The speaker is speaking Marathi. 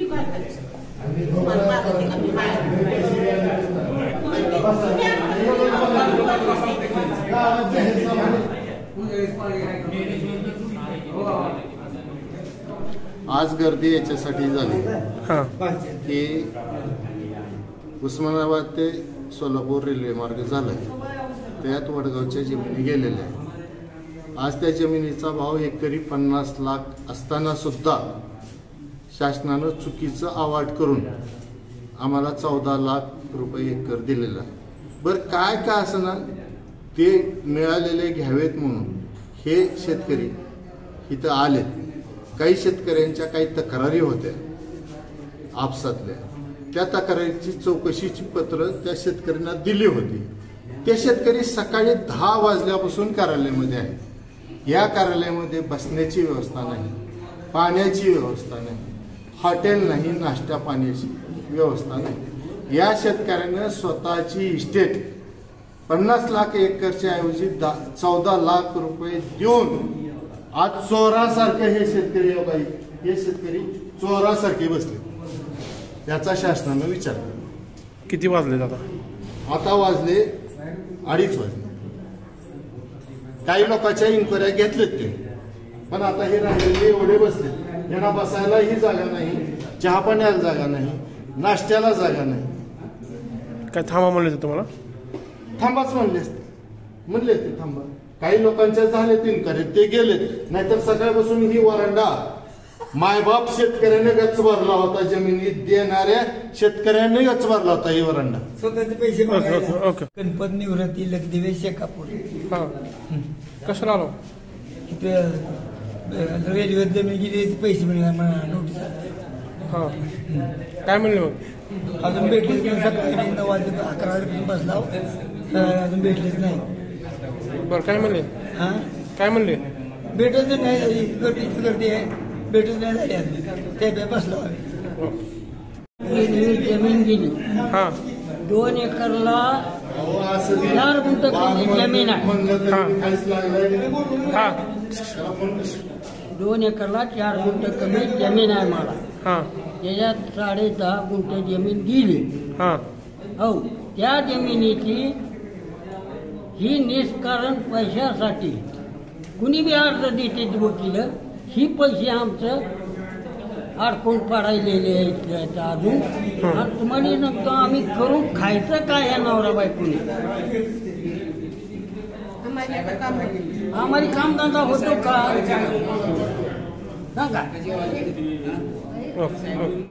आज गर्दी याच्यासाठी झाली की उस्मानाबाद ते सोलापूर रेल्वे मार्ग झालाय, त्यात वडगावच्या जमिनी गेलेल्या आहेत। आज त्या जमिनीचा भाव एकरी 50 लाख असताना सुद्धा शासनानं चुकीचं आवाड करून आम्हाला 14 लाख रुपये एकर दिलेला आहे। बरं काय का असना ते मिळालेले घ्यावेत म्हणून हे शेतकरी इथं आलेत। काही शेतकऱ्यांच्या काही तक्रारी होत्या आपसातल्या, त्या तक्रारीची चौकशीची पत्र त्या शेतकऱ्यांना दिली होती। ते शेतकरी सकाळी 10 वाजल्यापासून कार्यालयामध्ये आहेत। या कार्यालयामध्ये बसण्याची व्यवस्था नाही, पाण्याची व्यवस्था नाही, हॉटेल नाही, नाश्ता पाण्याची व्यवस्था नाही। या शेतकऱ्याने स्वतःची इस्टेट 50 लाख एकरच्या ऐवजी 14 लाख रुपये देऊन आज चोरासारखे हे शेतकरी चोरासारखे बसले। त्याचा शासनानं विचार केला। किती वाजले आता वाजले 2:30 वाजले। काही लोकांच्या इन्क्वायऱ्या घेतलेत ते, पण आता हे राहिलेले एवढे बसले, यांना बसायलाही जागा नाही, चहा पाण्याला जागा नाही, नाश्त्याला जागा नाही। काय थांबा म्हणले तुम्हाला? थांबाच म्हणले ते थांबा। काही लोकांच्या झाले इन्क्वायरी, ते गेले, नाहीतर सकाळपासून ही वरांडा मायबाप शेतकऱ्याने गच्च भरला होता, जमिनीत देणाऱ्या शेतकऱ्याने गच्च भरला होता ही वरांडा। स्वतःचे पैसे गणपत निवृत्ती लखदेवे शेकापूर कशाला आलो? रेल्वे जमीन गेली, पैसे मिळणार नोटीस। काय म्हणले मग? अजून भेटलेच नाही। सकाळी 9 वाजता 11 वाजेपर्यंत बसला, अजून भेटलेच नाही। बरं काय म्हणले? काय म्हणले? भेटच नाही, गर्दी आहे, भेटच नाही झाली अजून, ते बसलो आम्ही। जमीन गेली 2 एकरला 4 गुंठ जमीन आहे। 2 एकरला 4 गुंठ कमी जमीन आहे मला, त्याच्यात 10.5 गुंठ जमीन गेली। हो, त्या जमिनीची ही निष्कारण पैशासाठी कुणी बी अर्ज देते वकील, ही पैसे आमचं अडकून पाडायलेले आहेत अजून। आणि तुम्हाला नंतर आम्ही करून खायचं काय या नवरा बायकोनी? आम्हाला कामधंदा होतो का सांगा?